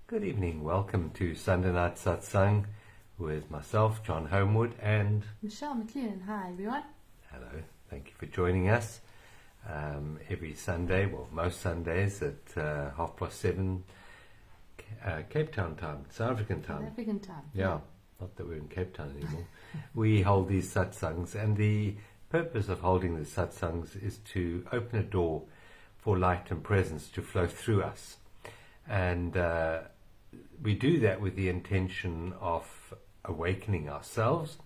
Good evening. Welcome to Sunday Night Satsang with myself, John Homewood, and Michelle McLean. Hi, everyone. hello. Thank you for joining us every Sunday, well, most Sundays at 7:30 Cape Town time, South African time. South African time. Yeah, not that we're in Cape Town anymore. We hold these satsangs, and the purpose of holding the satsangs is to open a door for light and presence to flow through us. And we do that with the intention of awakening ourselves,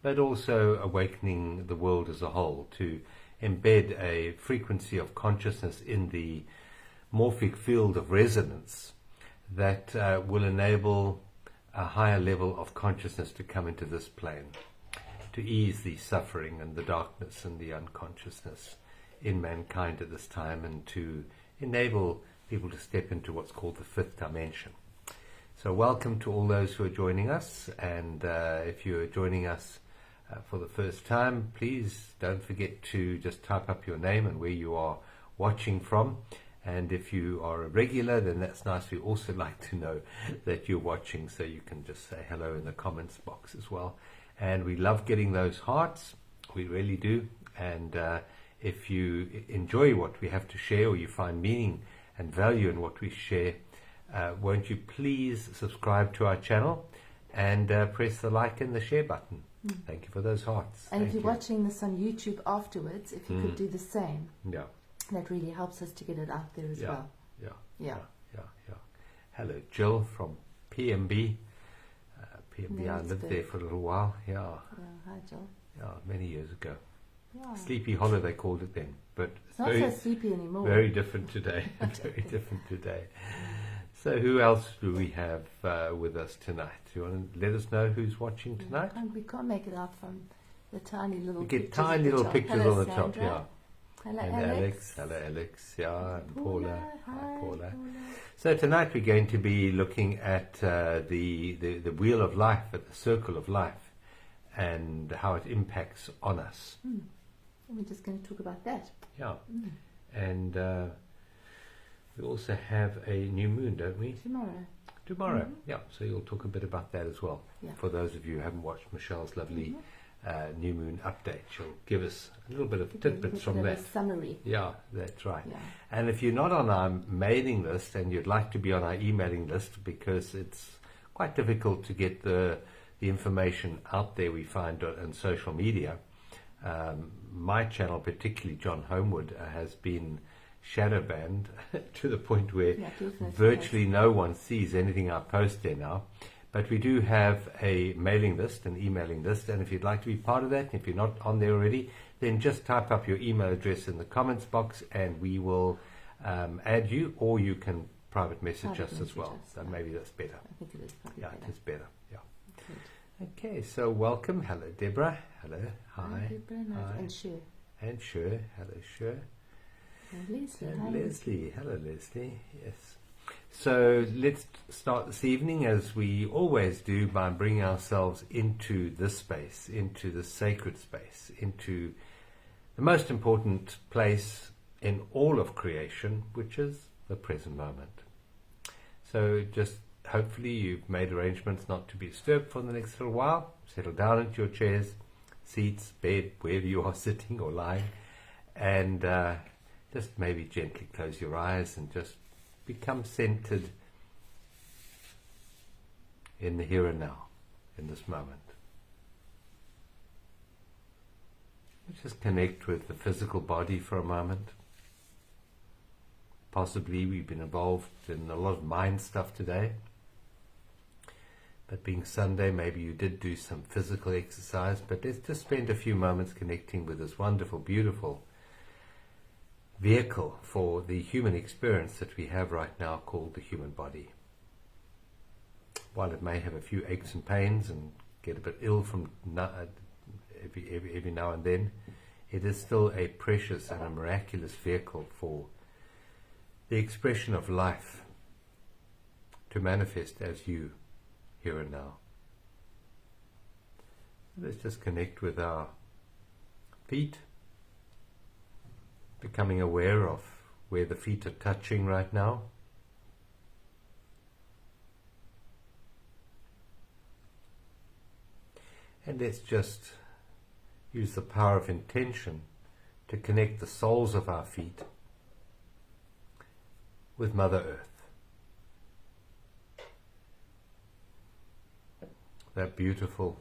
but also awakening the world as a whole, to embed a frequency of consciousness in the morphic field of resonance that will enable a higher level of consciousness to come into this plane, to ease the suffering and the darkness and the unconsciousness in mankind at this time, and to enable people to step into what's called the fifth dimension. So welcome to all those who are joining us, and if you are joining us for the first time, please don't forget to just type up your name and where you are watching from. And if you are a regular, then that's nice. We also like to know that you're watching, so you can just say hello in the comments box as well. And we love getting those hearts, we really do. And if you enjoy what we have to share, or you find meaning and value in what we share, won't you please subscribe to our channel and press the like and the share button. Thank you for those hearts. And if you're watching this on YouTube afterwards, if you could do the same, that really helps us to get it out there as well. Yeah. Hello, Jill from PMB. PMB, I lived there for a little while. Yeah, hi, Jill. Yeah, many years ago. Yeah. Sleepy Hollow, they called it then, but it's not so sleepy anymore. Very different today. Very different today. So who else do we have with us tonight? Do you want to let us know who's watching tonight? We can't make it out from the tiny little pictures. We get tiny little pictures on the top, yeah. Hello, and Alex. Hello, Alex. Yeah, and Paula. Hi, Paula. So tonight we're going to be looking at the wheel of life, at the circle of life, and how it impacts on us. We're just going to talk about that. Yeah. And we also have a new moon, don't we? Tomorrow. Yeah. So you'll talk a bit about that as well. Yeah. For those of you who haven't watched Michelle's lovely new moon update, she'll give us a little bit of tidbits from that. A summary. Yeah, that's right. Yeah. And if you're not on our mailing list and you'd like to be on our emailing list, because it's quite difficult to get the information out there we find on social media. My channel, particularly John Homewood, has been shadow banned to the point where virtually no one sees anything I post there now. But we do have a mailing list, an emailing list, and if you'd like to be part of that, if you're not on there already, then just type up your email address in the comments box and we will add you, or you can private message us as well. So maybe that's better. I think it is probably better. It is better. Yeah. Good. Okay, so welcome. Hello, Deborah. Hello. Hi. Deborah. Hi. And Sher. And Sher. Hello, Sher. And Leslie. And Leslie. Hello, Leslie. Yes. So let's start this evening, as we always do, by bringing ourselves into this space, into the sacred space, into the most important place in all of creation, which is the present moment. So just hopefully you've made arrangements not to be disturbed for the next little while. Settle down into your chairs, seats, bed, wherever you are sitting or lying, and just maybe gently close your eyes and just become centered in the here and now, in this moment. Just connect with the physical body for a moment. Possibly we've been involved in a lot of mind stuff today. But being Sunday, maybe you did do some physical exercise, but let's just spend a few moments connecting with this wonderful, beautiful vehicle for the human experience that we have right now, called the human body. While it may have a few aches and pains and get a bit ill from every now and then, it is still a precious and a miraculous vehicle for the expression of life to manifest as you, here and now. Let's just connect with our feet, becoming aware of where the feet are touching right now. And let's just use the power of intention to connect the soles of our feet with Mother Earth. That beautiful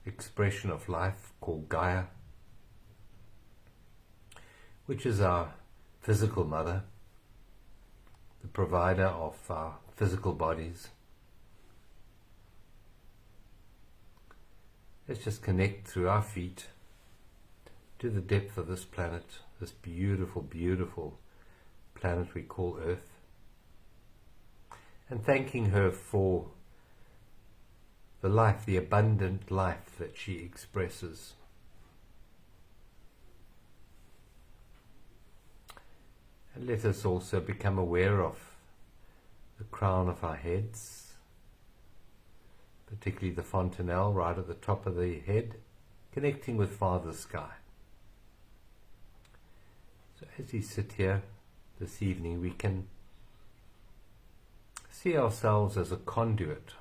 expression of life called Gaia, which is our physical mother, the provider of our physical bodies. Let's just connect through our feet to the depth of this planet, this beautiful, beautiful planet we call Earth, and thanking her for the life, the abundant life that she expresses. And let us also become aware of the crown of our heads, particularly the fontanelle right at the top of the head, connecting with Father Sky. So as we sit here this evening, we can see ourselves as a conduit,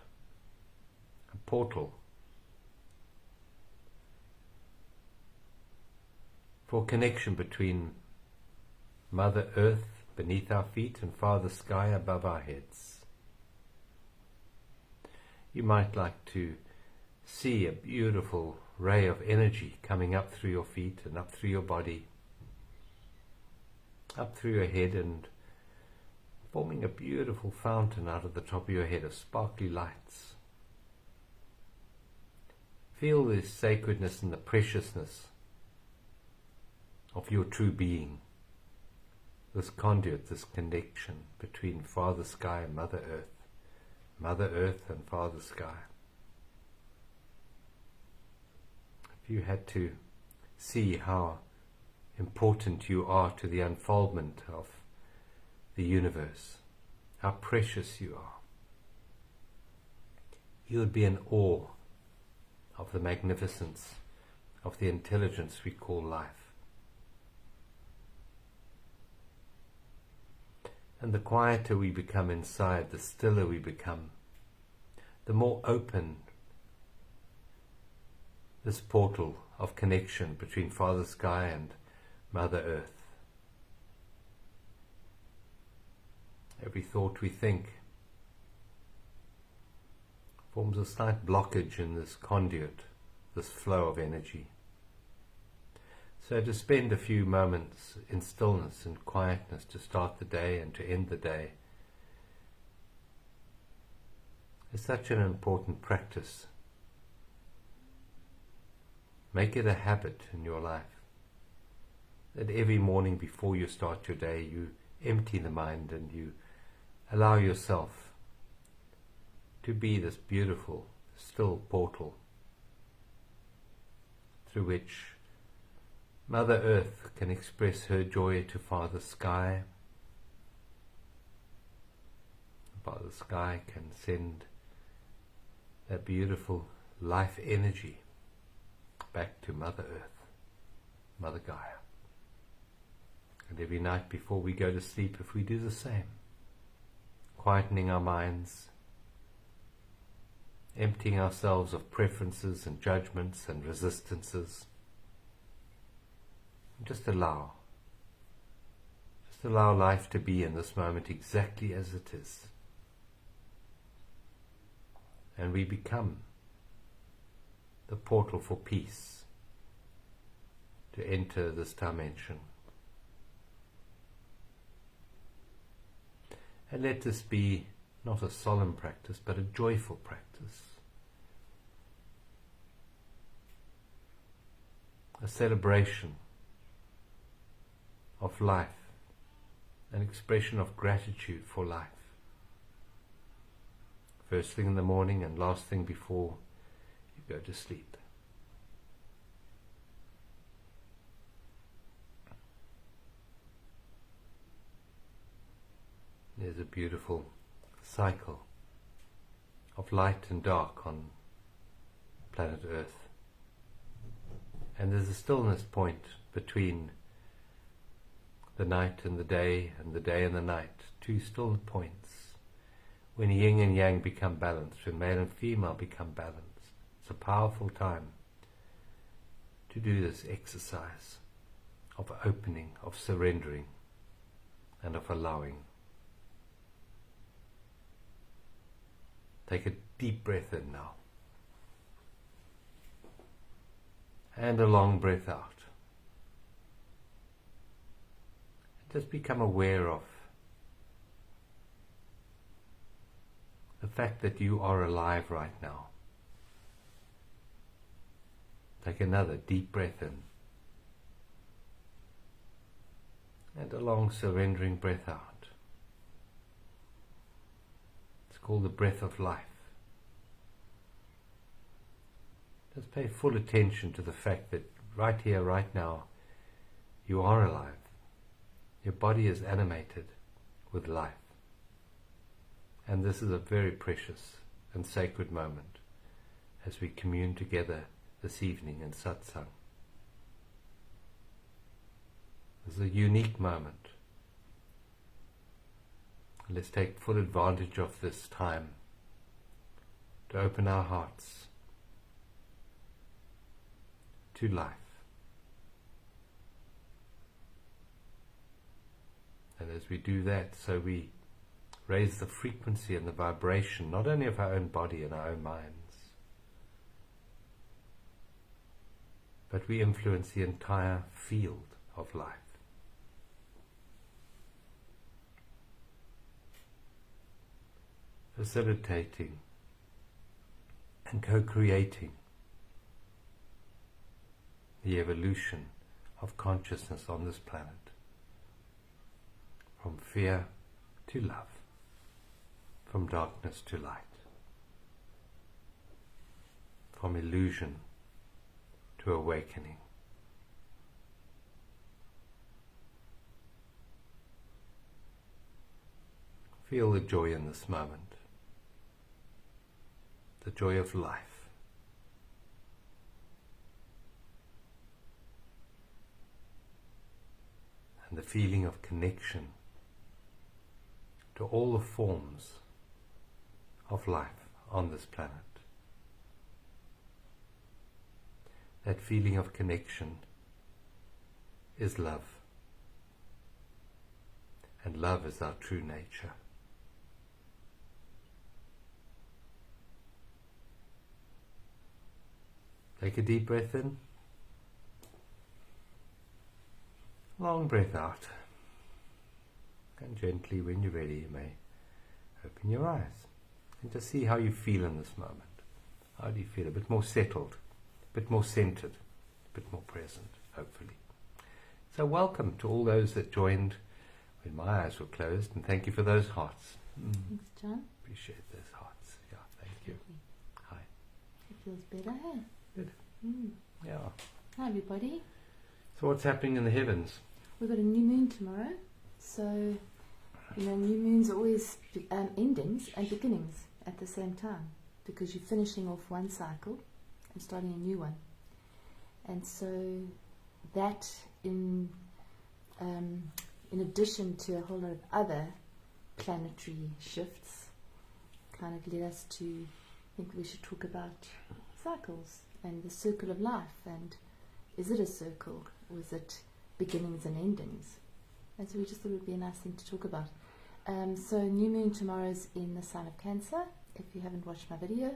a portal for connection between Mother Earth beneath our feet and Father Sky above our heads. You might like to see a beautiful ray of energy coming up through your feet and up through your body, up through your head, and forming a beautiful fountain out of the top of your head of sparkly lights. Feel the sacredness and the preciousness of your true being, this conduit, this connection between Father Sky and Mother Earth and Father Sky. If you had to see how important you are to the unfoldment of the universe, how precious you are, you would be in awe of the magnificence of the intelligence we call life. And the quieter we become inside, the stiller we become, the more open this portal of connection between Father Sky and Mother Earth. Every thought we think forms a slight blockage in this conduit, this flow of energy. So to spend a few moments in stillness and quietness to start the day and to end the day is such an important practice. Make it a habit in your life that every morning before you start your day you empty the mind and you allow yourself to be this beautiful, still portal through which Mother Earth can express her joy to Father Sky. Father Sky can send that beautiful life energy back to Mother Earth, Mother Gaia. And every night before we go to sleep, if we do the same, quietening our minds, emptying ourselves of preferences and judgments and resistances, just allow life to be in this moment exactly as it is. And we become the portal for peace to enter this dimension. And let this be not a solemn practice, but a joyful practice. A celebration of life, an expression of gratitude for life. First thing in the morning and last thing before you go to sleep. There's a beautiful cycle of light and dark on planet Earth. And there's a stillness point between the night and the day and the night, two still points. When yin and yang become balanced, when male and female become balanced, It's a powerful time to do this exercise of opening, of surrendering, and of allowing. Take a deep breath in now. And a long breath out. Just become aware of the fact that you are alive right now. Take another deep breath in. And a long surrendering breath out. It's called the breath of life. Just pay full attention to the fact that right here, right now, you are alive. Your body is animated with life. And this is a very precious and sacred moment as we commune together this evening in Satsang. This is a unique moment. Let's take full advantage of this time to open our hearts to life. And as we do that, so we raise the frequency and the vibration, not only of our own body and our own minds, but we influence the entire field of life. Facilitating and co-creating the evolution of consciousness on this planet, from fear to love, from darkness to light, from illusion to awakening. Feel the joy in this moment, the joy of life. And the feeling of connection to all the forms of life on this planet. That feeling of connection is love. And love is our true nature. Take a deep breath in. Long breath out. And gently, when you're ready, you may open your eyes. And just see how you feel in this moment. How do you feel? A bit more settled, a bit more centered, a bit more present, hopefully. So welcome to all those that joined when my eyes were closed, and thank you for those hearts. Thanks, John. Appreciate those hearts. Yeah, thank you. Hi. It feels better, hey? Good. Yeah. Hi, everybody. So what's happening in the heavens? We've got a new moon tomorrow. So, new moons are always endings and beginnings at the same time, because you're finishing off one cycle and starting a new one. And so that, in addition to a whole lot of other planetary shifts, kind of led us to think we should talk about cycles and the circle of life, and is it a circle or is it beginnings and endings? And so we just thought it would be a nice thing to talk about. So new moon tomorrow is in the sign of Cancer, if you haven't watched my video,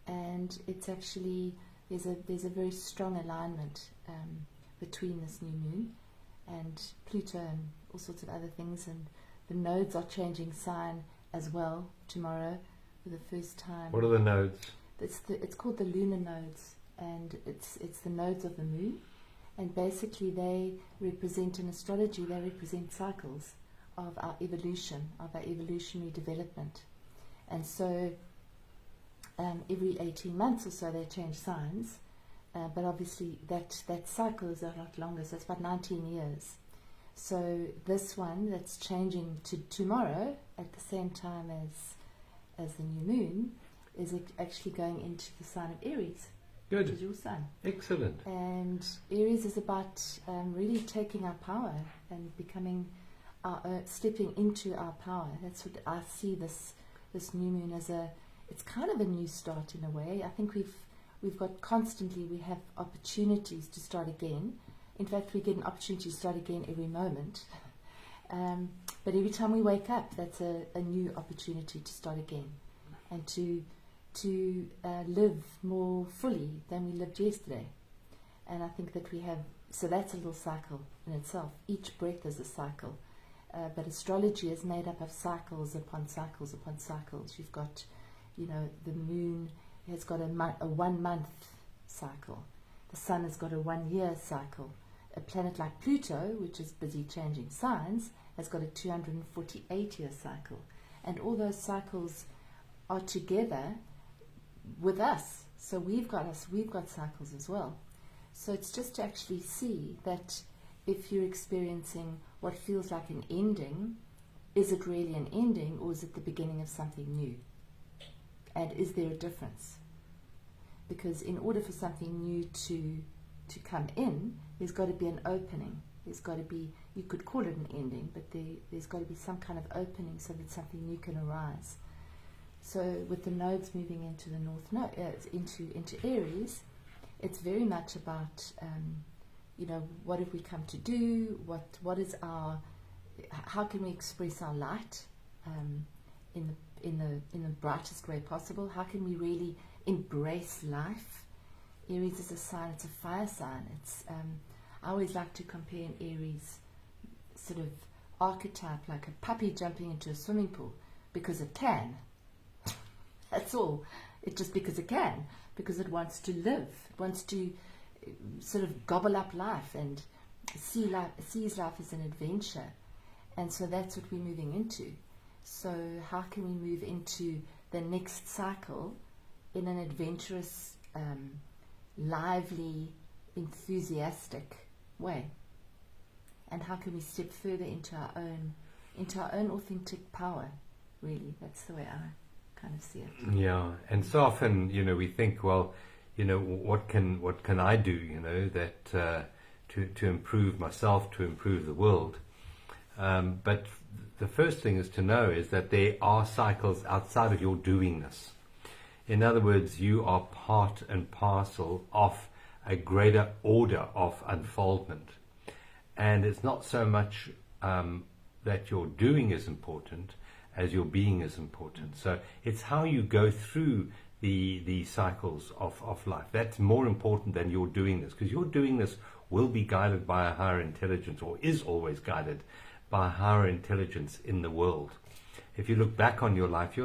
and it's actually there's a very strong alignment between this new moon and Pluto and all sorts of other things, and the nodes are changing sign as well tomorrow for the first time. What are the nodes? It's called the lunar nodes, and it's the nodes of the moon, and basically they represent, in astrology, they represent cycles of our evolution, of our evolutionary development. And so every 18 months or so they change signs, but obviously that cycle is a lot longer, so it's about 19 years. So this one that's changing to tomorrow at the same time as the new moon is actually going into the sign of Aries. Good. Which is your sign. Excellent. And Aries is about really taking our power and becoming stepping into our power. That's what I see this new moon as. It's kind of a new start in a way. I think we've got constantly, we have opportunities to start again. In fact, we get an opportunity to start again every moment. But every time we wake up, that's a new opportunity to start again and to live more fully than we lived yesterday. And I think that we have, so that's a little cycle in itself. Each breath is a cycle. But astrology is made up of cycles upon cycles upon cycles. You've got, the moon has got a 1 month cycle. The sun has got a 1 year cycle. A planet like Pluto, which is busy changing signs, has got a 248 year cycle. And all those cycles are together with us. So we've got cycles as well. So it's just to actually see that if you're experiencing what feels like an ending, is it really an ending or is it the beginning of something new? And is there a difference? Because in order for something new to come in, there's got to be an opening. There's got to be, you could call it an ending, but there's got to be some kind of opening so that something new can arise. So with the nodes moving into the north node, into Aries, it's very much about what have we come to do? What is our? How can we express our light in the brightest way possible? How can we really embrace life? Aries is a sign. It's a fire sign. It's I always like to compare an Aries sort of archetype like a puppy jumping into a swimming pool because it can. That's all. It's just because it can, because it wants to live. It wants to sort of gobble up life and sees life as an adventure. And so that's what we're moving into. So how can we move into the next cycle in an adventurous, lively, enthusiastic way? And how can we step further into our own authentic power? Really, that's the way I kind of see it. Yeah, and so often, we think, well, what can I do, that to improve myself, to improve the world. But the first thing is to know is that there are cycles outside of your doingness. In other words, you are part and parcel of a greater order of unfoldment. And it's not so much that your doing is important as your being is important. So it's how you go through the cycles of life. That's more important than your doingness, because your doingness will be guided by a higher intelligence, or is always guided by a higher intelligence in the world. If you look back on your life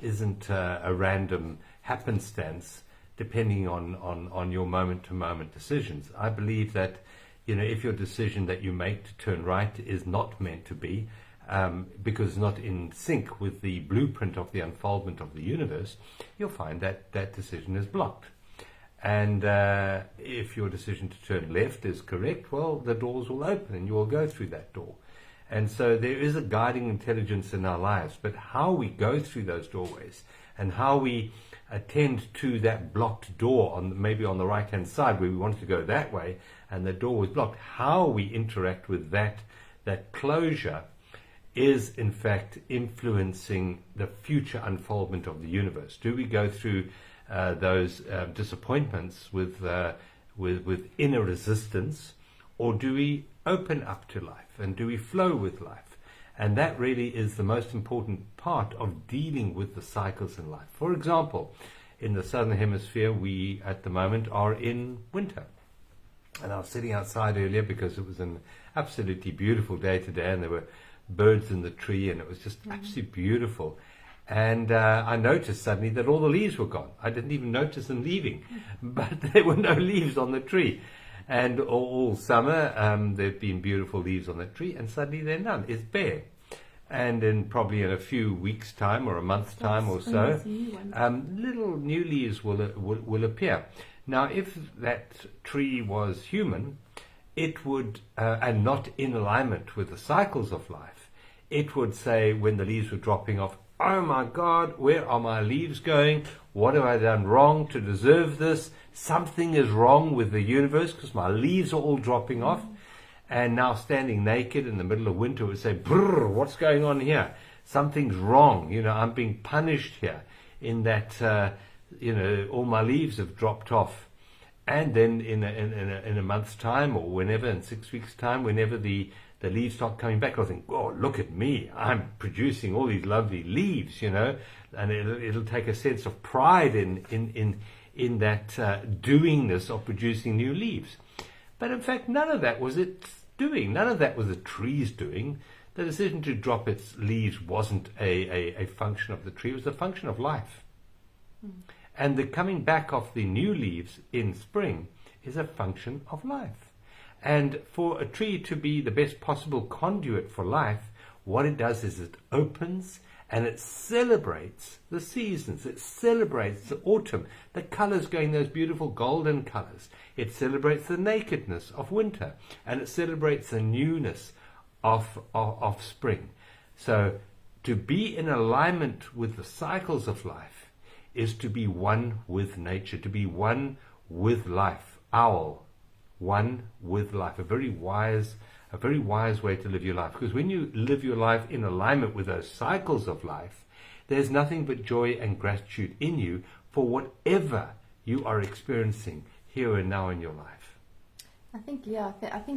isn't a random happenstance depending on your moment-to-moment decisions. I believe that if your decision that you make to turn right is not meant to be, because it's not in sync with the blueprint of the unfoldment of the universe, you'll find that that decision is blocked. And if your decision to turn left is correct, well, the doors will open and you will go through that door. And so there is a guiding intelligence in our lives, but how we go through those doorways and how we attend to that blocked door maybe on the right-hand side where we wanted to go that way and the door was blocked, how we interact with that closure is in fact influencing the future unfoldment of the universe. Do we go through those disappointments with inner resistance, or do we open up to life and do we flow with life? And that really is the most important part of dealing with the cycles in life. For example, in the southern hemisphere, we at the moment are in winter. And I was sitting outside earlier because it was an absolutely beautiful day today, and there were birds in the tree, and it was just absolutely beautiful. And I noticed suddenly that all the leaves were gone. I didn't even notice them leaving, but there were no leaves on the tree. And all summer there have been beautiful leaves on the tree, and suddenly there are none. It's bare. And probably in a few weeks' time or a month's time or so, little new leaves will appear. Now, if that tree was human, it would, and not in alignment with the cycles of life, it would say when the leaves were dropping off, oh my God, where are my leaves going? What have I done wrong to deserve this? Something is wrong with the universe because my leaves are all dropping off. And now standing naked in the middle of winter would say, brrr, what's going on here? Something's wrong. I'm being punished here in that all my leaves have dropped off. And then in a month's time, or whenever, in 6 weeks' time, whenever the leaves start coming back, I'll think, oh, look at me, I'm producing all these lovely leaves, and it'll take a sense of pride in that doingness of producing new leaves. But in fact, none of that was its doing. None of that was the tree's doing. The decision to drop its leaves wasn't a function of the tree, it was a function of life. And the coming back of the new leaves in spring is a function of life. And for a tree to be the best possible conduit for life, what it does is it opens and it celebrates the seasons. It celebrates the autumn, the colors going, those beautiful golden colors. It celebrates the nakedness of winter, and it celebrates the newness of spring. So to be in alignment with the cycles of life is to be one with nature, to be one with life. Owl, one with life. A very wise way to live your life. Because when you live your life in alignment with those cycles of life, there's nothing but joy and gratitude in you for whatever you are experiencing here and now in your life. I think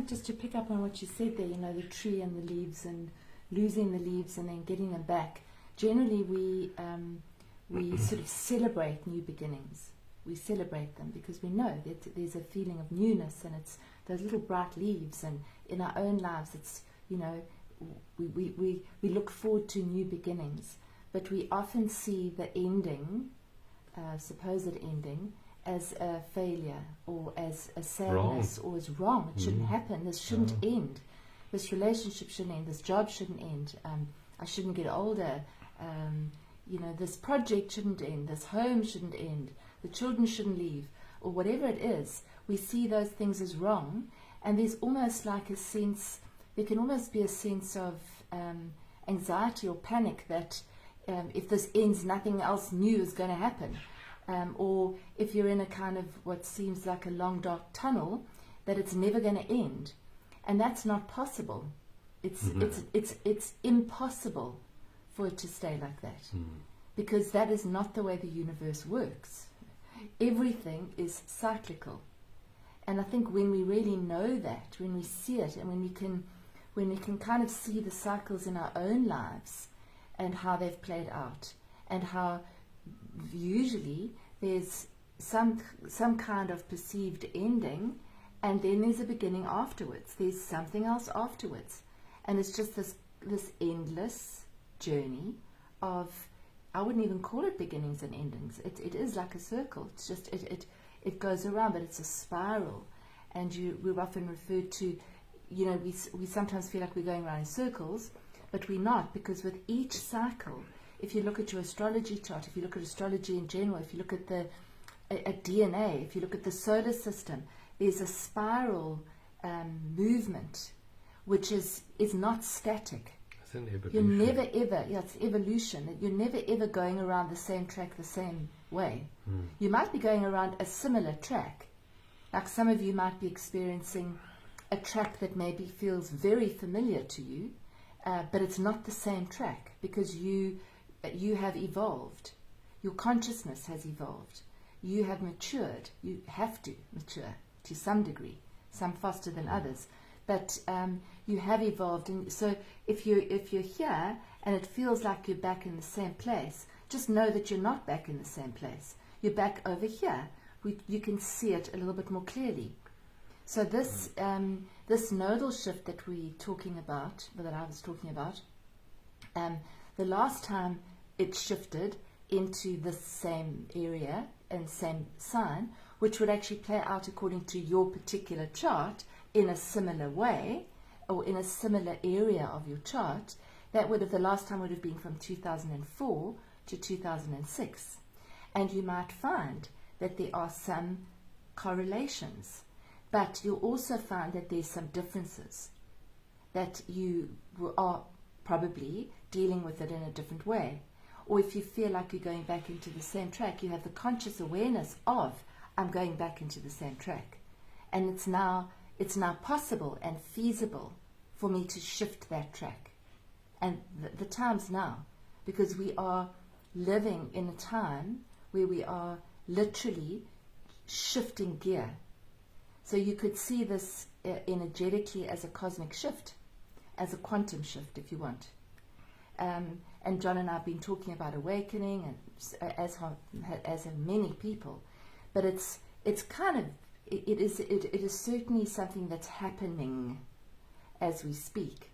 just to pick up on what you said there, the tree and the leaves and losing the leaves and then getting them back. Generally, we sort of celebrate new beginnings. We celebrate them because we know that there's a feeling of newness, and it's those little bright leaves. And in our own lives, it's we look forward to new beginnings, but we often see the ending, supposed ending, as a failure or as a sadness or as wrong. It shouldn't happen. This shouldn't end. This relationship shouldn't end. This job shouldn't end. I shouldn't get older. This project shouldn't end. This home shouldn't end. The children shouldn't leave, or whatever it is. We see those things as wrong, and there's almost like a sense, there can almost be a sense of anxiety or panic that if this ends, nothing else new is going to happen. Or if you're in a kind of what seems like a long dark tunnel, that it's never going to end. And that's not possible. It's impossible for it to stay like that, because that is not the way the universe works. Everything is cyclical, and I think when we really know that, when we see it, and when we can kind of see the cycles in our own lives and how they've played out, and how usually there's some kind of perceived ending, and then there's a beginning afterwards. There's something else afterwards, and it's just this endless journey of, I wouldn't even call it beginnings and endings. It is like a circle. It's just it goes around, but it's a spiral. And we're often referred to, we sometimes feel like we're going around in circles, but we're not, because with each cycle, if you look at your astrology chart, if you look at astrology in general, if you look at at DNA, if you look at the solar system, there's a spiral movement, which is not static. It's an evolution. You're never ever, it's evolution. You're never ever going around the same track the same way. You might be going around a similar track. Like some of you might be experiencing a track that maybe feels very familiar to you, but it's not the same track, because you have evolved. Your consciousness has evolved. You have matured. You have to mature to some degree, some faster than others. But you have evolved, and so if you're here and it feels like you're back in the same place, just know that you're not back in the same place. You're back over here. You can see it a little bit more clearly. So this nodal shift that we're talking about, that I was talking about, the last time it shifted into the same area and same sign, which would actually play out according to your particular chart in a similar way, or in a similar area of your chart, the last time would have been from 2004 to 2006. And you might find that there are some correlations, but you'll also find that there's some differences, that you are probably dealing with it in a different way. Or if you feel like you're going back into the same track, you have the conscious awareness of, I'm going back into the same track. And it's now possible and feasible for me to shift that track. And the time's now, because we are living in a time where we are literally shifting gear. So you could see this energetically as a cosmic shift, as a quantum shift, if you want. And John and I have been talking about awakening, and as have many people. But it's kind of, it is certainly something that's happening as we speak.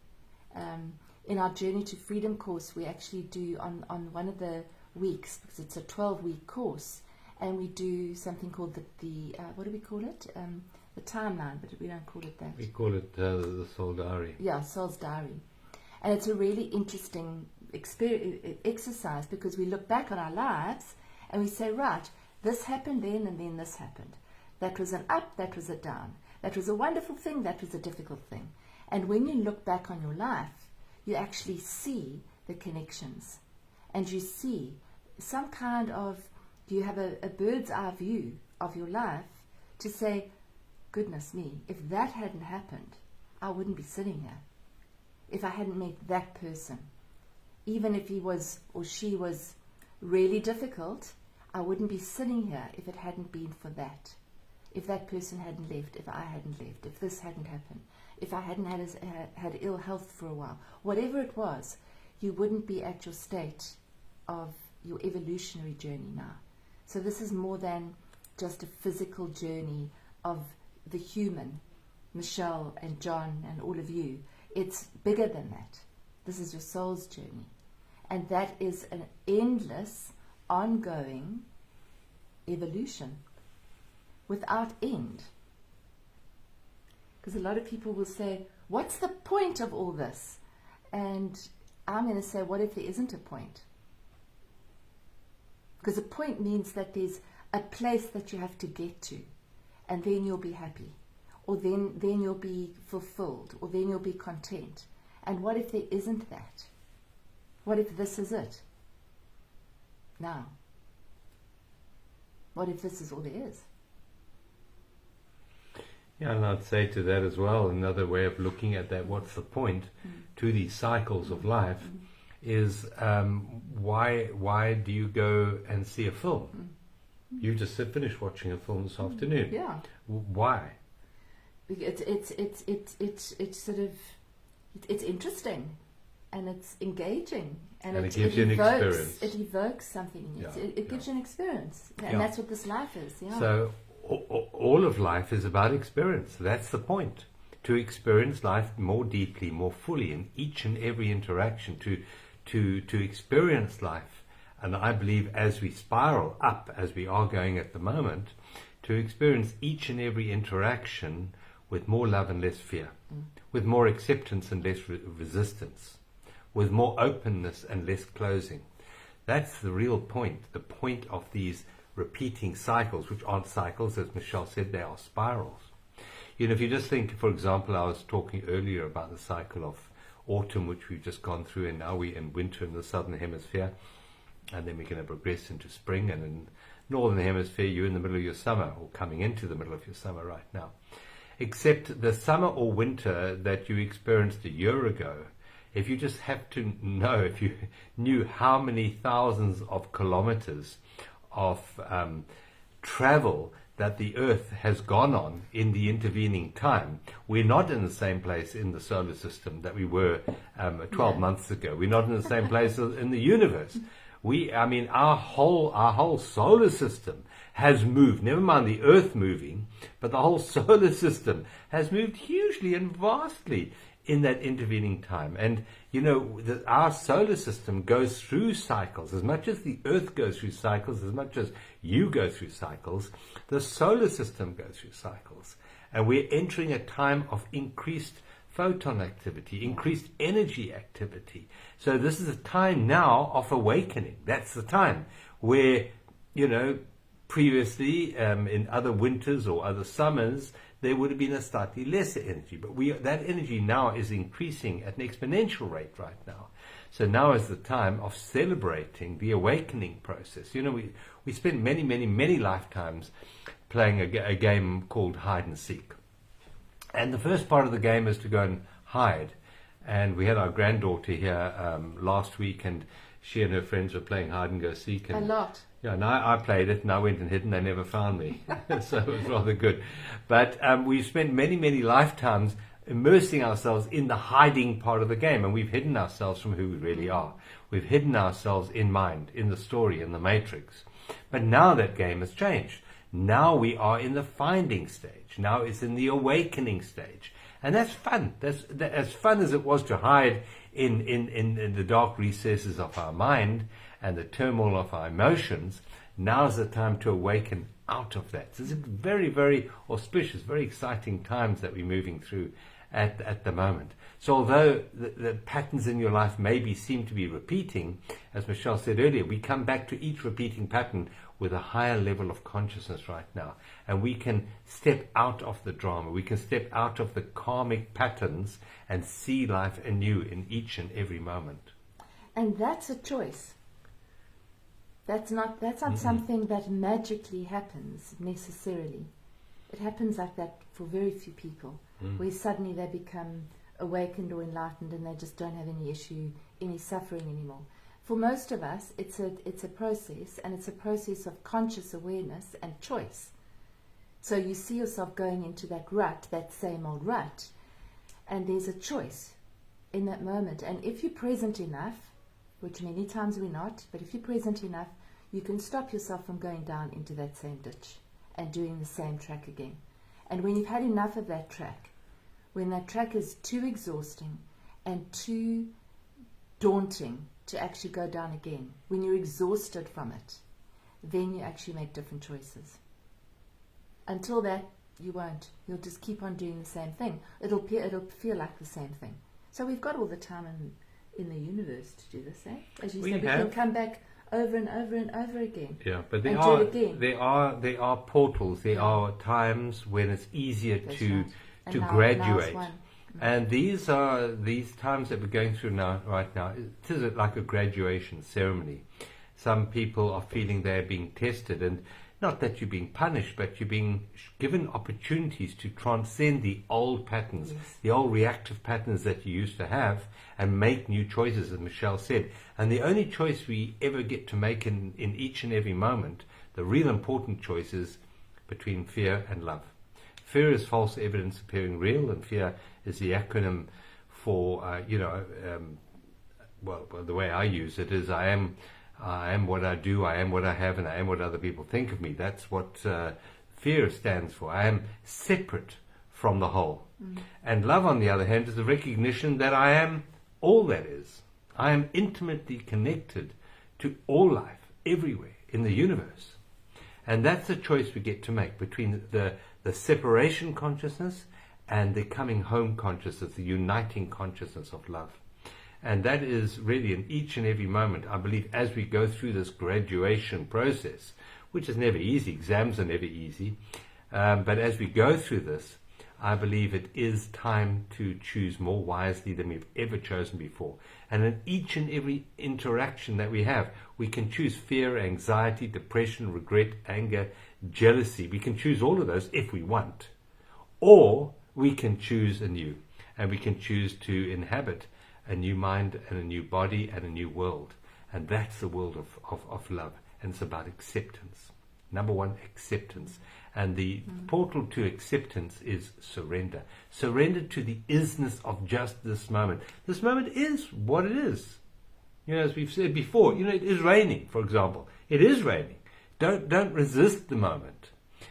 In our Journey to Freedom course, we actually do on one of the weeks, because it's a 12-week course, and we do something called the what do we call it? The timeline, but we don't call it that. We call it the Soul Diary. Yeah, Soul's Diary. And it's a really interesting exercise, because we look back on our lives and we say, right, this happened then, and then this happened. That was an up, that was a down. That was a wonderful thing, that was a difficult thing. And when you look back on your life, you actually see the connections. And you see some kind of, you have a bird's eye view of your life to say, goodness me, if that hadn't happened, I wouldn't be sitting here. If I hadn't met that person, even if he was or she was really difficult, I wouldn't be sitting here if it hadn't been for that. If that person hadn't left, if I hadn't left, if this hadn't happened, if I hadn't had ill health for a while, whatever it was, you wouldn't be at your state of your evolutionary journey now. So this is more than just a physical journey of the human, Michelle and John and all of you. It's bigger than that. This is your soul's journey. And that is an endless, ongoing evolution without end. Because a lot of people will say, what's the point of all this? And I'm going to say, what if there isn't a point? Because a point means that there's a place that you have to get to, and then you'll be happy, or then you'll be fulfilled, or then you'll be content. And what if there isn't that? What if this is it? Now, what if this is all there is? Yeah, and I'd say to that as well, another way of looking at that, what's the point to these cycles of life, is why do you go and see a film? You just finished watching a film this afternoon. Yeah. Why? It's sort of, it's interesting, and it's engaging, and it gives you an experience. It evokes something in you. Yeah, It gives you an experience, and that's what this life is. Yeah. So all of life is about experience. That's the point. To experience life more deeply, more fully, in each and every interaction. To experience life, and I believe as we spiral up, as we are going at the moment, to experience each and every interaction with more love and less fear, with more acceptance and less resistance, with more openness and less closing. That's the real point, the point of these repeating cycles, which aren't cycles, as Michelle said, they are spirals. You know, if you just think, for example, I was talking earlier about the cycle of autumn, which we've just gone through, and now we're in winter in the southern hemisphere, and then we're going to progress into spring, and in northern hemisphere you're in the middle of your summer, or coming into the middle of your summer right now. Except the summer or winter that you experienced a year ago, if you just have to know, if you knew how many thousands of kilometers of travel that the Earth has gone on in the intervening time. We're not in the same place in the solar system that we were 12 months ago. We're not in the same place in the universe. Our whole solar system has moved. Never mind the Earth moving, but the whole solar system has moved hugely and vastly in that intervening time. And you know, our solar system goes through cycles. As much as the Earth goes through cycles, as much as you go through cycles, the solar system goes through cycles. And we're entering a time of increased photon activity, increased energy activity. So this is a time now of awakening. That's the time where, you know, previously in other winters or other summers, there would have been a slightly lesser energy. But that energy now is increasing at an exponential rate right now. So now is the time of celebrating the awakening process. You know, we spent many, many, many lifetimes playing a game called hide and seek. And the first part of the game is to go and hide. And we had our granddaughter here last week, and she and her friends were playing hide and go seek. And a lot. Yeah, and I played it, and I went and hid, and they never found me. So it was rather good. But we've spent many, many lifetimes immersing ourselves in the hiding part of the game, and we've hidden ourselves from who we really are. We've hidden ourselves in mind, in the story, in the matrix. But now that game has changed. Now we are in the finding stage. Now it's in the awakening stage. And that's fun. That's as fun as it was to hide in the dark recesses of our mind and the turmoil of our emotions. Now's the time to awaken out of that. So it's very, very auspicious, very exciting times that we're moving through at the moment. So although the patterns in your life maybe seem to be repeating, as Michelle said earlier, we come back to each repeating pattern with a higher level of consciousness right now. And we can step out of the drama. We can step out of the karmic patterns and see life anew in each and every moment. And that's a choice. That's not something that magically happens necessarily. It happens like that for very few people, where suddenly they become awakened or enlightened and they just don't have any issue, any suffering anymore. For most of us, it's a process, and it's a process of conscious awareness and choice. So you see yourself going into that rut, that same old rut, and there's a choice in that moment. And if you're present enough, which many times we're not, but if you're present enough, you can stop yourself from going down into that same ditch and doing the same track again. And when you've had enough of that track, when that track is too exhausting and too daunting to actually go down again, when you're exhausted from it, then you actually make different choices. Until that, you won't. You'll just keep on doing the same thing. It'll feel like the same thing. So we've got all the time in the universe to do this, eh? As you said, we can come back over and over and over again. Yeah, but there are portals. There are times when it's easier to graduate. And these times that we're going through right now, it is like a graduation ceremony. Some people are feeling they're being tested, and not that you're being punished, but you're being given opportunities to transcend the old patterns, the old reactive patterns that you used to have, and make new choices, as Michelle said. And the only choice we ever get to make in each and every moment, the real important choice, is between fear and love. Fear is false evidence appearing real, and fear is the acronym for, the way I use it is I am what I do, I am what I have, and I am what other people think of me. That's what fear stands for. I am separate from the whole. And love, on the other hand, is the recognition that I am all that is. I am intimately connected to all life, everywhere, in the universe. And that's the choice we get to make between the separation consciousness and the coming home consciousness, the uniting consciousness of love. And that is really in each and every moment, I believe, as we go through this graduation process, which is never easy. Exams are never easy. But as we go through this, I believe it is time to choose more wisely than we've ever chosen before. And in each and every interaction that we have, we can choose fear, anxiety, depression, regret, anger, jealousy. We can choose all of those if we want. Or we can choose anew. And we can choose to inhabit a new mind and a new body and a new world. And that's the world of love. And it's about acceptance. Number one, acceptance. And the portal to acceptance is surrender. Surrender to the isness of just this moment. This moment is what it is. As we've said before, it is raining, for example. It is raining. Don't resist the moment.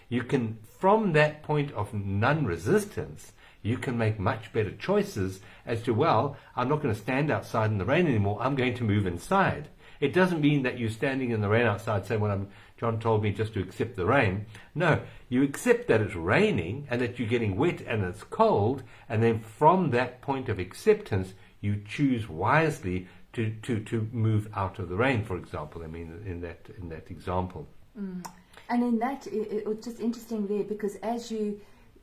You can, from that point of non-resistance, you can make much better choices as to, well, I'm not going to stand outside in the rain anymore. I'm going to move inside. It doesn't mean that you're standing in the rain outside saying, well, John told me just to accept the rain. No, you accept that it's raining and that you're getting wet and it's cold, and then from that point of acceptance, you choose wisely to move out of the rain, for example. I mean, in that example. And in that, it was just interesting there, because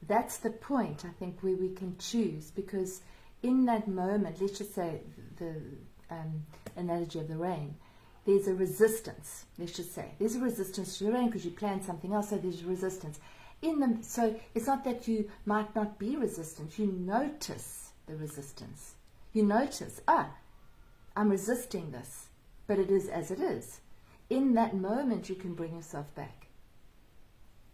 that's the point, I think, where we can choose, because in that moment, let's just say the analogy of the rain, there's a resistance, let's just say. There's a resistance to the rain because you planned something else, so there's resistance. So it's not that you might not be resistant. You notice the resistance. You notice, I'm resisting this, but it is as it is. in that moment you can bring yourself back.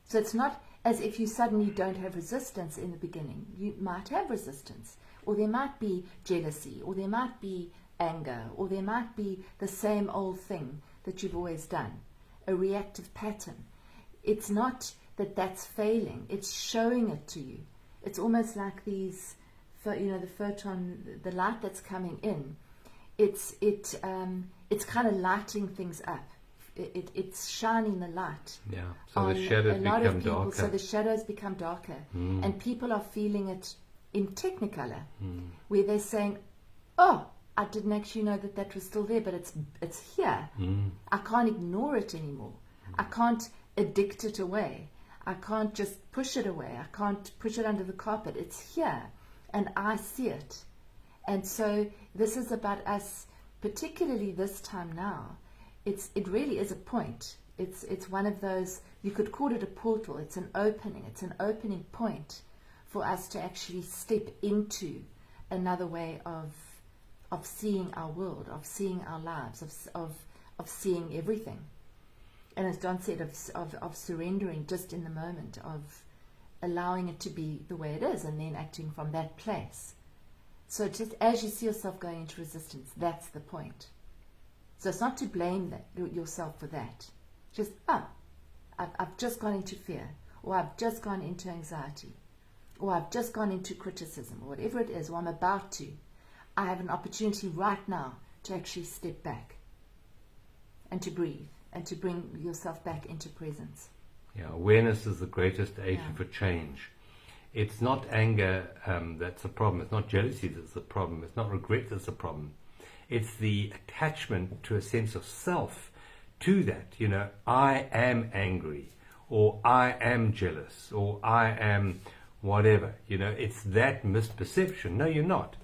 So it's not as if you suddenly don't have resistance in the beginning. You might have resistance, or there might be jealousy, or there might be anger, or there might be the same old thing that you've always done, a reactive pattern. It's not that that's failing, it's showing it to you. It's almost like these, the photon, the light that's coming in, it's kind of lighting things up. It's shining the light. Yeah. So the shadows become darker. So the shadows become darker, and people are feeling it in Technicolor, where they're saying, "Oh, I didn't actually know that was still there, but it's here. I can't ignore it anymore. I can't addict it away. I can't just push it away. I can't push it under the carpet. It's here, and I see it." And so this is about us, particularly this time now. It really is a point. It's one of those, you could call it a portal. It's an opening. It's an opening point for us to actually step into another way of seeing our world, of seeing our lives, of seeing everything. And as Don said, of surrendering just in the moment, of allowing it to be the way it is, and then acting from that place. So just as you see yourself going into resistance, that's the point. So it's not to blame yourself for that. Just, I've just gone into fear, or I've just gone into anxiety, or I've just gone into criticism, or whatever it is, or I'm about to. I have an opportunity right now to actually step back and to breathe and to bring yourself back into presence. Yeah, awareness is the greatest agent for change. It's not anger that's the problem. It's not jealousy that's the problem. It's not regret that's the problem. It's the attachment to a sense of self to that. I am angry, or I am jealous, or I am whatever. It's that misperception. No, you're not.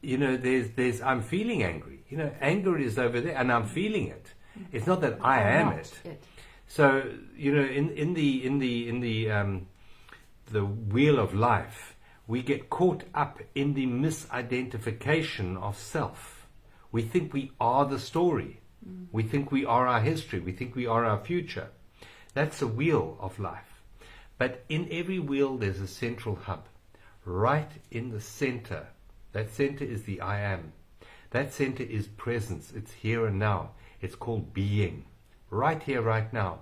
There's I'm feeling angry. Anger is over there, and I'm feeling it. It's not that I am it. So in the wheel of life, we get caught up in the misidentification of self. We think we are the story. We think we are our history. We think we are our future. That's the wheel of life. But in every wheel, there's a central hub. Right in the center. That center is the I am. That center is presence. It's here and now. It's called being. Right here, right now.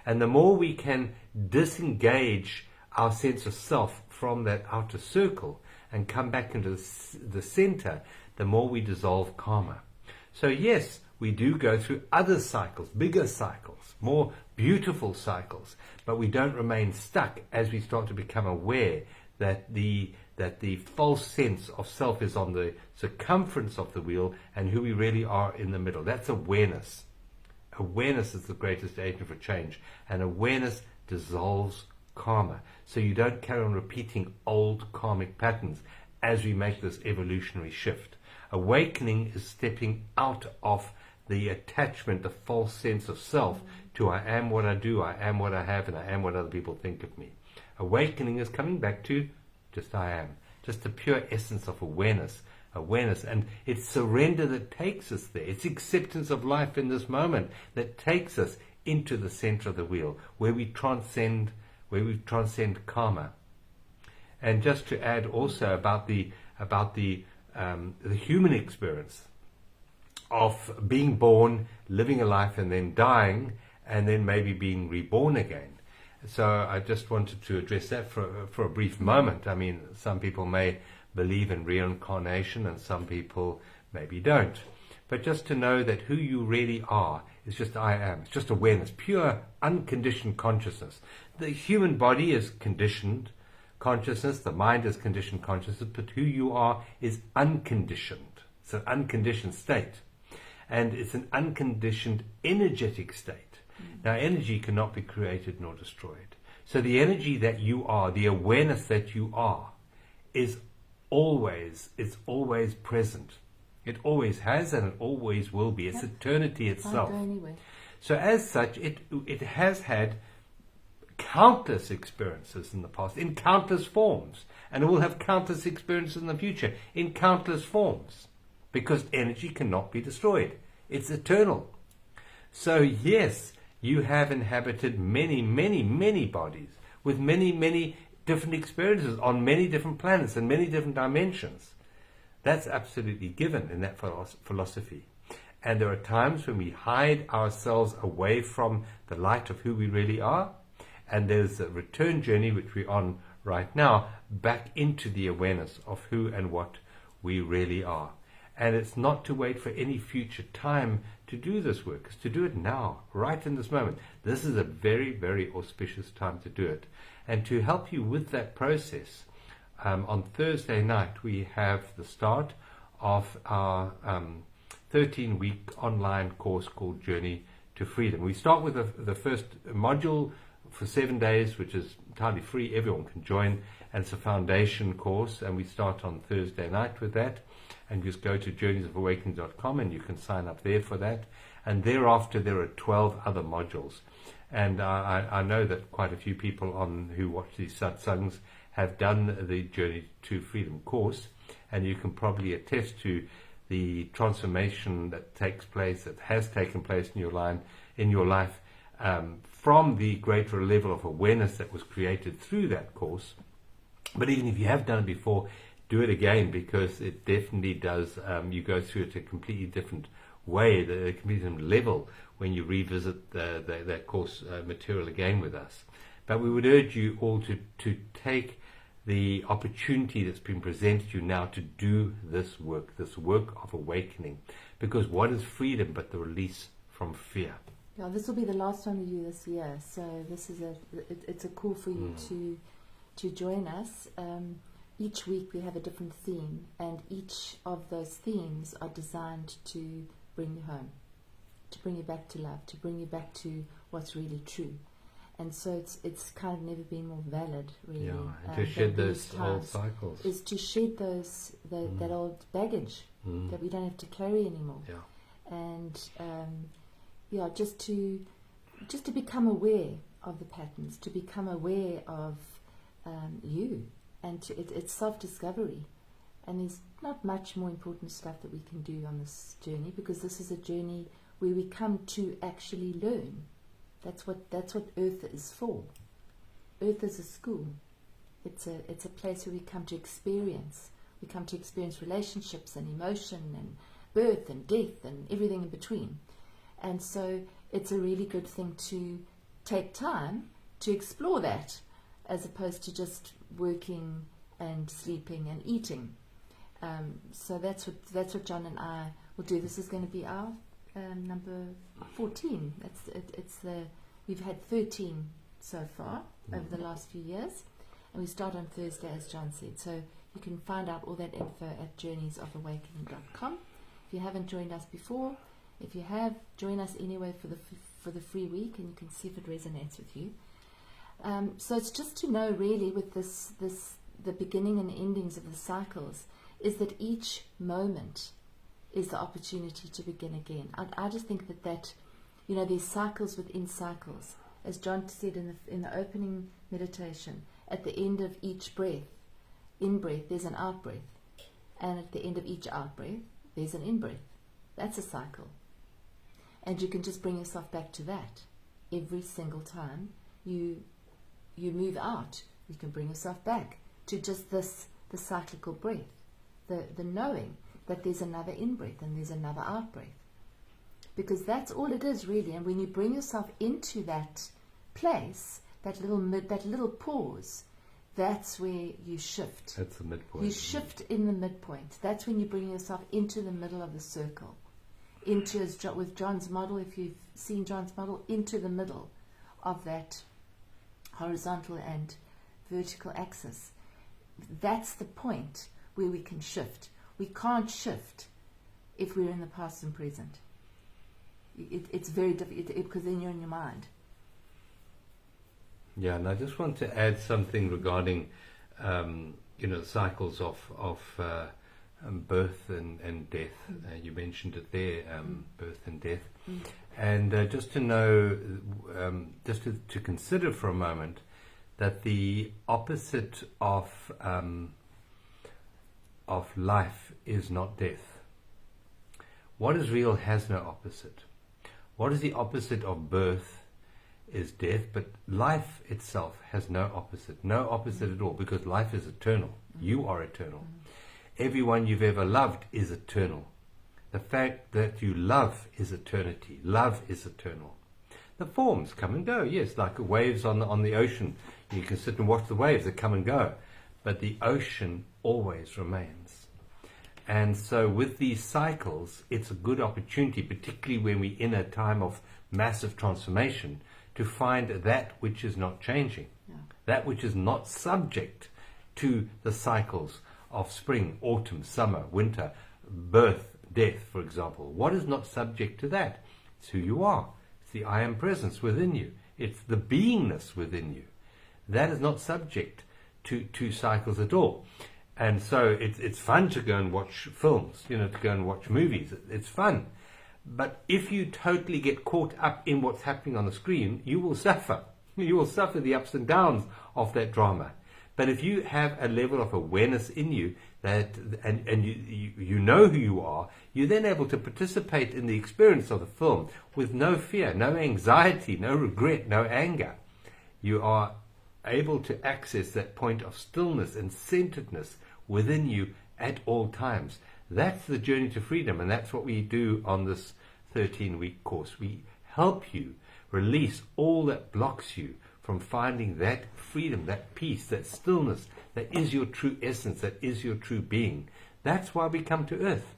And the more we can disengage our sense of self from that outer circle and come back into the center, the more we dissolve karma. So yes, we do go through other cycles, bigger cycles, more beautiful cycles, but we don't remain stuck as we start to become aware that the false sense of self is on the circumference of the wheel and who we really are in the middle. That's awareness. Awareness is the greatest agent for change, and awareness dissolves karma. So you don't carry on repeating old karmic patterns as we make this evolutionary shift. Awakening is stepping out of the attachment, the false sense of self to I am what I do, I am what I have, and I am what other people think of me. Awakening is coming back to just I am, just the pure essence of awareness, and it's surrender that takes us there. It's acceptance of life in this moment that takes us into the center of the wheel, where we transcend karma. And just to add also about the human experience of being born, living a life, and then dying, and then maybe being reborn again. So I just wanted to address that for a brief moment. I mean, some people may believe in reincarnation and some people maybe don't. But just to know that who you really are is just I am. It's just awareness, pure unconditioned consciousness. The human body is conditioned consciousness, the mind is conditioned consciousness, but who you are is unconditioned. It's an unconditioned state. And it's an unconditioned energetic state. Now, energy cannot be created nor destroyed. So the energy that you are, the awareness that you are, is always present. It always has and it always will be. It's eternity itself. Can't go anywhere. So as such, it has had countless experiences in the past, in countless forms. And it will have countless experiences in the future, in countless forms. Because energy cannot be destroyed. It's eternal. So yes, you have inhabited many, many, many bodies with many, many different experiences on many different planets and many different dimensions. That's absolutely given in that philosophy. And there are times when we hide ourselves away from the light of who we really are. And there's a return journey, which we're on right now, back into the awareness of who and what we really are. And it's not to wait for any future time to do this work. It's to do it now, right in this moment. This is a very, very auspicious time to do it. And to help you with that process, on Thursday night we have the start of our 13-week online course called Journey to Freedom. We start with the first module for 7 days, which is entirely free. Everyone can join, and it's a foundation course, and we start on Thursday night with that. And just go to journeysofawakening.com and you can sign up there for that. And thereafter there are 12 other modules. And I know that quite a few people who watch these satsangs have done the Journey to Freedom course, and you can probably attest to the transformation that has taken place in your life, from the greater level of awareness that was created through that course. But even if you have done it before, do it again, because it definitely does. You go through it a completely different way, a completely different level when you revisit that course material again with us. But we would urge you all to take the opportunity that's been presented to you now to do this work of awakening. Because what is freedom but the release from fear? Yeah, this will be the last time we do this year, so this is it's a call for you to join us. Each week we have a different theme, and each of those themes are designed to bring you home, to bring you back to love, to bring you back to what's really true. And so it's kind of never been more valid, really. Yeah, and to shed those old cycles. Is to shed that old baggage that we don't have to carry anymore. Yeah. And just to become aware of the patterns, to become aware of you. And it's self-discovery, and there's not much more important stuff that we can do on this journey, because this is a journey where we come to actually learn. That's what Earth is for. Earth is a school. It's a place where we come to experience. We come to experience relationships and emotion and birth and death and everything in between. And so it's a really good thing to take time to explore that, as opposed to just working and sleeping and eating. So that's what John and I will do. This is going to be our number 14. We've had 13 so far over the last few years, and we start on Thursday, as John said. So you can find out all that info at journeysofawakening.com. If you haven't joined us before, if you have, join us anyway for the free week, and you can see if it resonates with you. So it's just to know, really, with the beginning and endings of the cycles, is that each moment is the opportunity to begin again. I just think that there's cycles within cycles. As John said in the opening meditation, at the end of each in-breath, there's an out-breath. And at the end of each out-breath, there's an in-breath. That's a cycle. And you can just bring yourself back to that. Every single time you move out, you can bring yourself back to just the cyclical breath, the knowing that there's another in-breath and there's another out-breath. Because that's all it is, really. And when you bring yourself into that place, that little pause, that's where you shift. That's the midpoint. You shift in the midpoint. That's when you bring yourself into the middle of the circle. With John's model, if you've seen John's model, into the middle of that horizontal and vertical axis. That's the point where we can shift. We can't shift if we're in the past and present. It's very difficult, because then you're in your mind. Yeah, and I just want to add something regarding cycles of birth and death. You mentioned it there, birth and death. And just to know, just to consider for a moment, that the opposite of life is not death. What is real has no opposite. What is the opposite of birth is death, but life itself has no opposite at all, because life is eternal. You are eternal. Everyone you've ever loved is eternal. The fact that you love is eternity. Love is eternal. The forms come and go, yes, like waves on the ocean. You can sit and watch the waves that come and go, but the ocean always remains. And so with these cycles, it's a good opportunity, particularly when we're in a time of massive transformation, to find that which is not changing, that which is not subject to the cycles of spring, autumn, summer, winter, birth, death, for example. What is not subject to that? It's who you are. It's the I am presence within you. It's the beingness within you. That is not subject to cycles at all. And so it's fun to go and watch films, to go and watch movies. It's fun. But if you totally get caught up in what's happening on the screen, you will suffer. You will suffer the ups and downs of that drama. But if you have a level of awareness in you and you know who you are, you're then able to participate in the experience of the film with no fear, no anxiety, no regret, no anger. You are able to access that point of stillness and centeredness within you at all times. That's the journey to freedom, and that's what we do on this 13-week course. We help you release all that blocks you from finding that freedom, that peace, that stillness, that is your true essence, that is your true being. That's why we come to earth.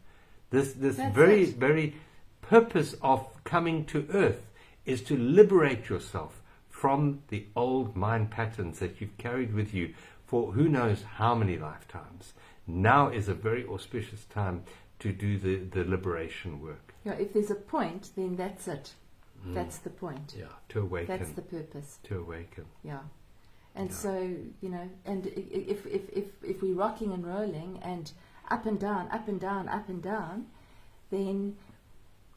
This very purpose of coming to earth is to liberate yourself from the old mind patterns that you've carried with you for who knows how many lifetimes. Now is a very auspicious time to do the liberation work. Yeah, if there's a point, then that's it. That's the point. Yeah, to awaken. That's the purpose. To awaken. Yeah. And so, and if we're rocking and rolling and up and down, up and down, up and down, then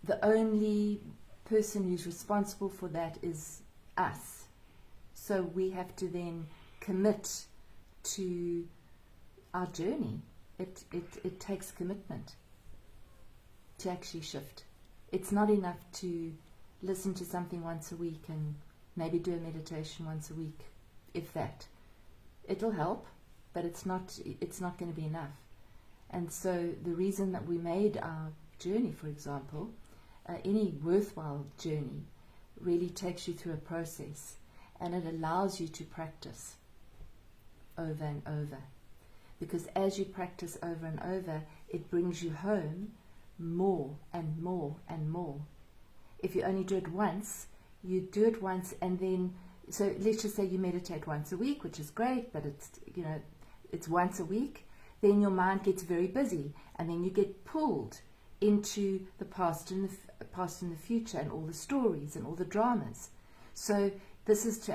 the only person who's responsible for that is us. So we have to then commit to our journey. It takes commitment to actually shift. It's not enough to listen to something once a week and maybe do a meditation once a week, if that. It'll help, but it's not going to be enough. And so the reason that we made our journey, for example, any worthwhile journey really takes you through a process, and it allows you to practice over and over. Because as you practice over and over, it brings you home more and more and more. If you only do it once, you do it once, and then, so let's just say you meditate once a week, which is great, but it's once a week, then your mind gets very busy, and then you get pulled into the past and the future, and all the stories and all the dramas. So this is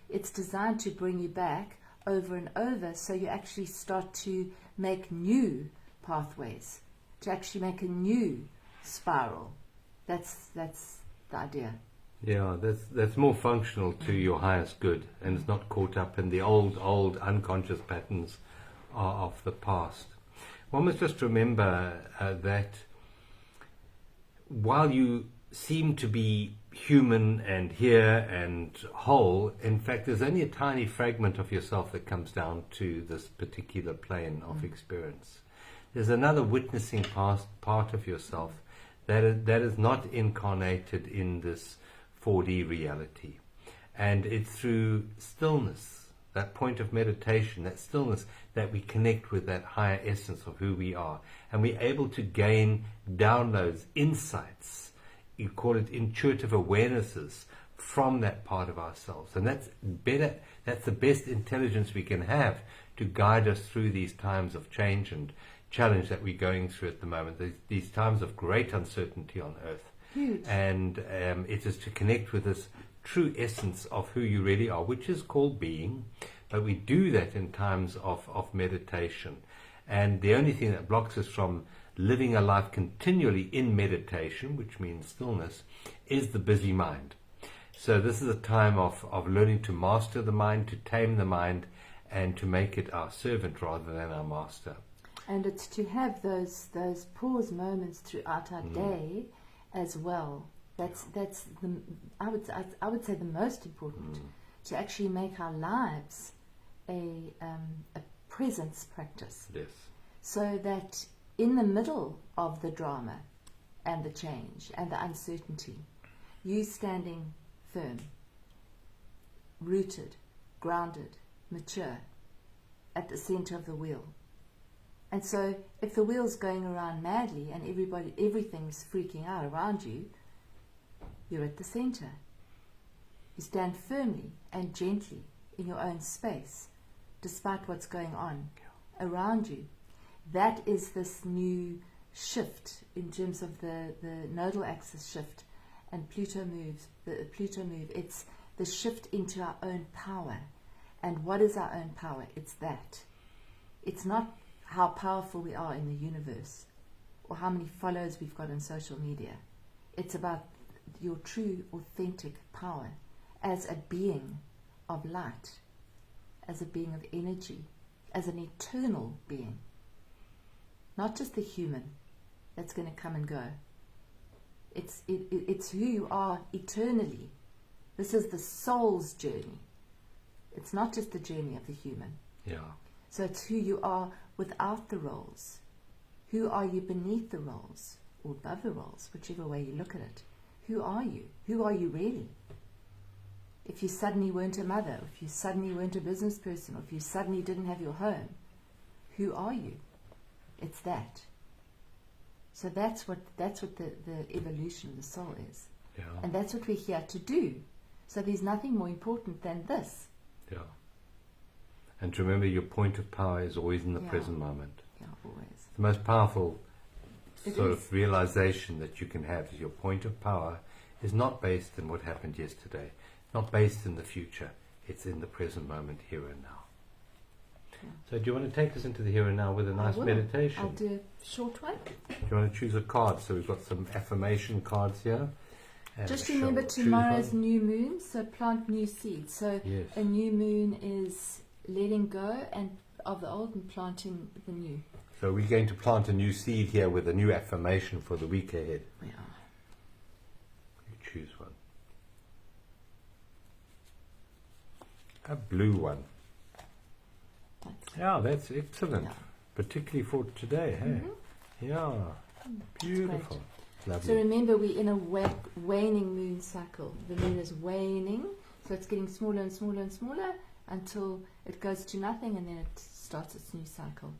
it's designed to bring you back over and over, so you actually start to make new pathways, to actually make a new spiral. That's the idea. Yeah, that's more functional to your highest good, and it's not caught up in the old unconscious patterns of the past. One must just remember that while you seem to be human and here and whole, in fact there's only a tiny fragment of yourself that comes down to this particular plane of experience. There's another witnessing part of yourself that is not incarnated in this 4D reality. And it's through stillness, that point of meditation, that stillness, that we connect with that higher essence of who we are. And we're able to gain downloads, insights, you call it intuitive awarenesses, from that part of ourselves. And that's better, that's the best intelligence we can have to guide us through these times of change and challenge that we're going through at the moment, these times of great uncertainty on earth. Huge. And it is to connect with this true essence of who you really are, which is called being, but we do that in times of meditation. And the only thing that blocks us from living a life continually in meditation, which means stillness, is the busy mind. So this is a time of learning to master the mind, to tame the mind, and to make it our servant rather than our master. And it's to have those pause moments throughout our day as well, That's the I would say the most important, to actually make our lives a presence practice. Yes. So that in the middle of the drama and the change and the uncertainty, you standing firm, rooted, grounded, mature, at the center of the wheel. And so if the wheel's going around madly and everything's freaking out around you, you're at the center. You stand firmly and gently in your own space, despite what's going on around you. That is this new shift in terms of the nodal axis shift and Pluto moves. The Pluto move. It's the shift into our own power. And what is our own power? It's that. It's not how powerful we are in the universe or how many followers we've got on social media. It's about your true, authentic power as a being of light, as a being of energy, as an eternal being. Not just the human that's going to come and go. It's who you are eternally. This is the soul's journey. It's not just the journey of the human. Yeah. So it's who you are without the roles. Who are you beneath the roles or above the roles, whichever way you look at it. Who are you? Who are you really? If you suddenly weren't a mother, if you suddenly weren't a business person, or if you suddenly didn't have your home, who are you? It's that. So that's what the evolution of the soul is. Yeah. And that's what we're here to do. So there's nothing more important than this. Yeah. And to remember, your point of power is always in the Yeah. present moment. Yeah, always. The most powerful It sort is. of realization that you can have is your point of power is not based in what happened yesterday, not based in the future. It's in the present moment, here and now. Yeah. So do you want to take us into the here and now with a nice I will. meditation? I'll do a short one. Do you want to choose a card? So we've got some affirmation cards here. And Just Michelle remember will choose tomorrow's one. new moon, so plant new seeds. So Yes. a new moon is letting go and of the old and planting the new. So we're going to plant a new seed here with a new affirmation for the week ahead. Yeah. You choose one. A blue one. Yeah, that's excellent. Yeah. Particularly for today, hey? Yeah. Beautiful. So Lovely. remember, we're in a waning moon cycle. The moon is waning, so it's getting smaller and smaller and smaller until it goes to nothing, and then it starts its new cycle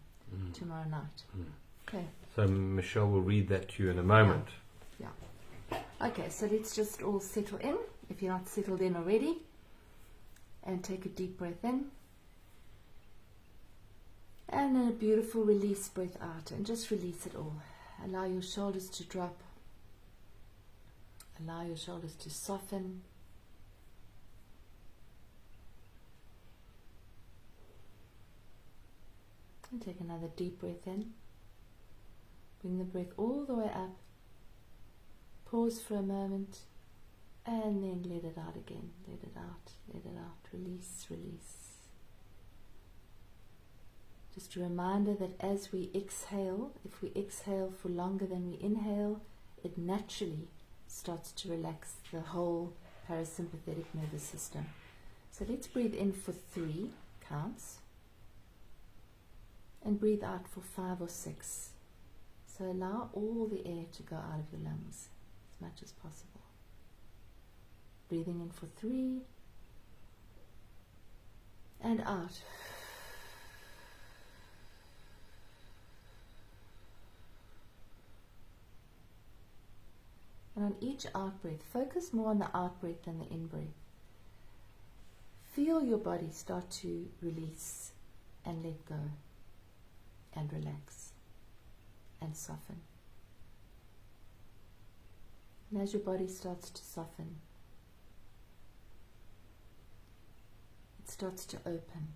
tomorrow night. Okay. So Michelle will read that to you in a moment. Yeah. Okay, so let's just all settle in, if you're not settled in already, and take a deep breath in. And then a beautiful release breath out, and just release it all. Allow your shoulders to drop. Allow your shoulders to soften. And take another deep breath in. Bring the breath all the way up. Pause for a moment. And then let it out again. Let it out. Let it out. Release, release. Just a reminder that as we exhale, if we exhale for longer than we inhale, it naturally starts to relax the whole parasympathetic nervous system. So let's breathe in for 3 counts and breathe out for 5 or 6. So allow all the air to go out of your lungs as much as possible. Breathing in for 3 and out. And on each out-breath, focus more on the out-breath than the in-breath. Feel your body start to release and let go and relax and soften. And as your body starts to soften, it starts to open.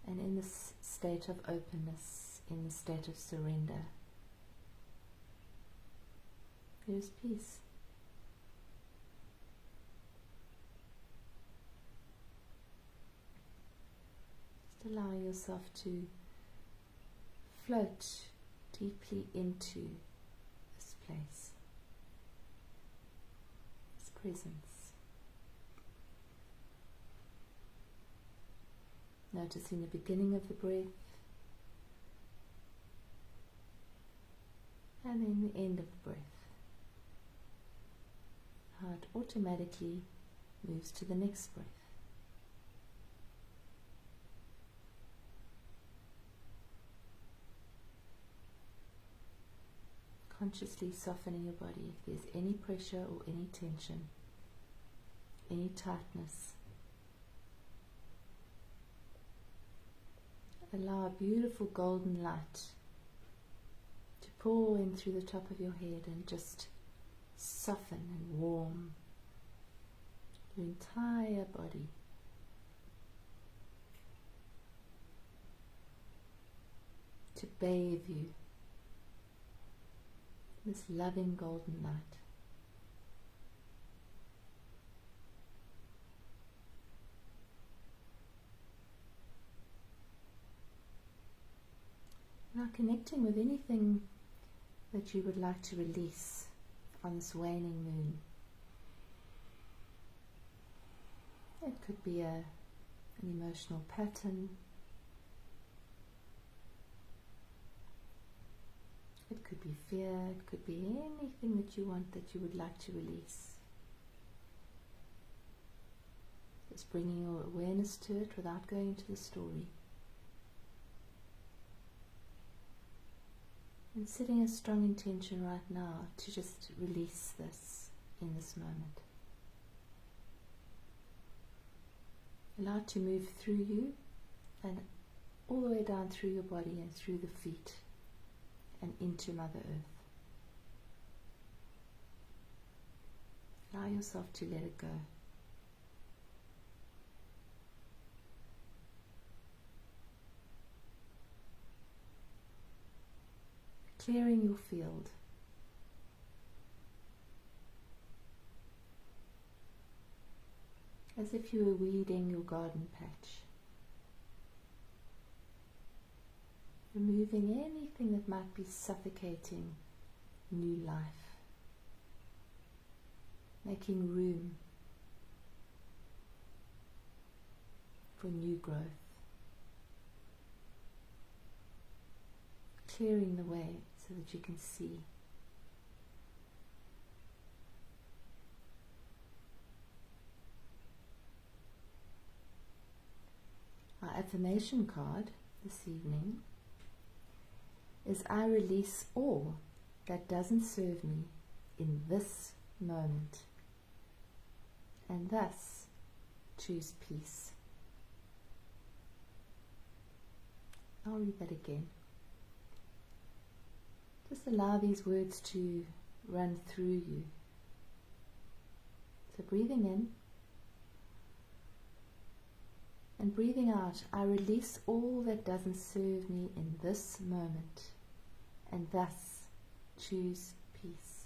And in this state of openness, in the state of surrender, there is peace. Just allow yourself to float deeply into place. This presence. Noticing the beginning of the breath and then the end of the breath. How it automatically moves to the next breath. Consciously softening your body if there's any pressure or any tension, any tightness. Allow a beautiful golden light to pour in through the top of your head and just soften and warm your entire body. To bathe you in this loving golden light. Now connecting with anything that you would like to release on this waning moon. It could be an emotional pattern. It could be fear. It could be anything that you want, that you would like to release. Just bringing your awareness to it without going into the story. And setting a strong intention right now to just release this in this moment. Allow it to move through you and all the way down through your body and through the feet and into Mother Earth. Allow yourself to let it go. Clearing your field. As if you were weeding your garden patch. Removing anything that might be suffocating new life. Making room for new growth. Clearing the way so that you can see. Our affirmation card this evening is: I release all that doesn't serve me in this moment, and thus choose peace. I'll read that again. Just allow these words to run through you. So breathing in and breathing out, I release all that doesn't serve me in this moment, and thus choose peace.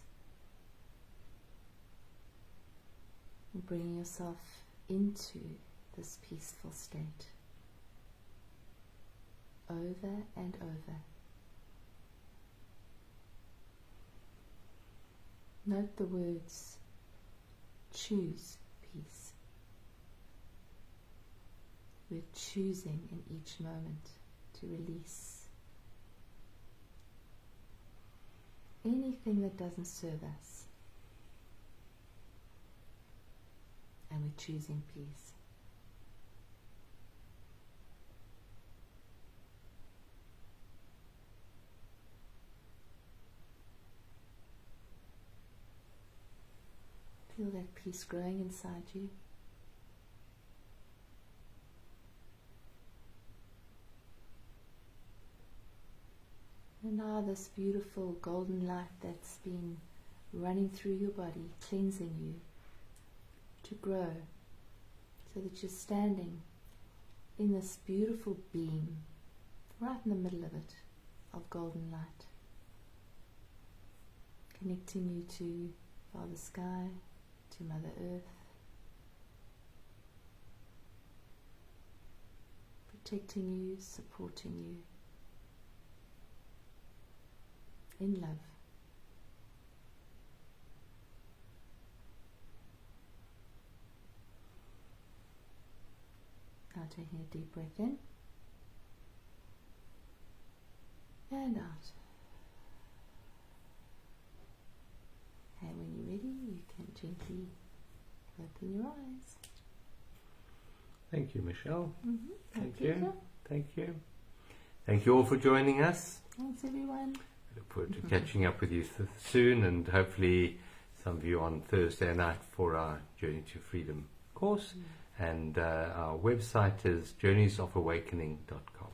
And bringing yourself into this peaceful state over and over. Note the words, choose peace. We're choosing in each moment to release anything that doesn't serve us. And we're choosing peace. Feel that peace growing inside you. And now this beautiful golden light that's been running through your body, cleansing you, to grow so that you're standing in this beautiful beam, right in the middle of it, of golden light, connecting you to Father Sky, to Mother Earth, protecting you, supporting you in love. taking a deep breath in and out. And when you're ready, you can gently open your eyes. Thank you, Michelle. Mm-hmm. Thank you. Thank you. Thank you all for joining us. Thanks, everyone. Look forward to catching up with you soon, and hopefully some of you on Thursday night for our Journey to Freedom course. And our website is journeysofAwakening.com.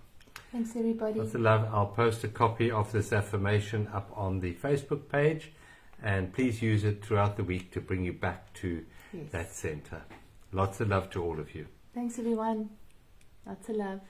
Thanks, everybody. Lots of love. I'll post a copy of this affirmation up on the Facebook page, and please use it throughout the week to bring you back to that center. Lots of love to all of you. Thanks, everyone. Lots of love.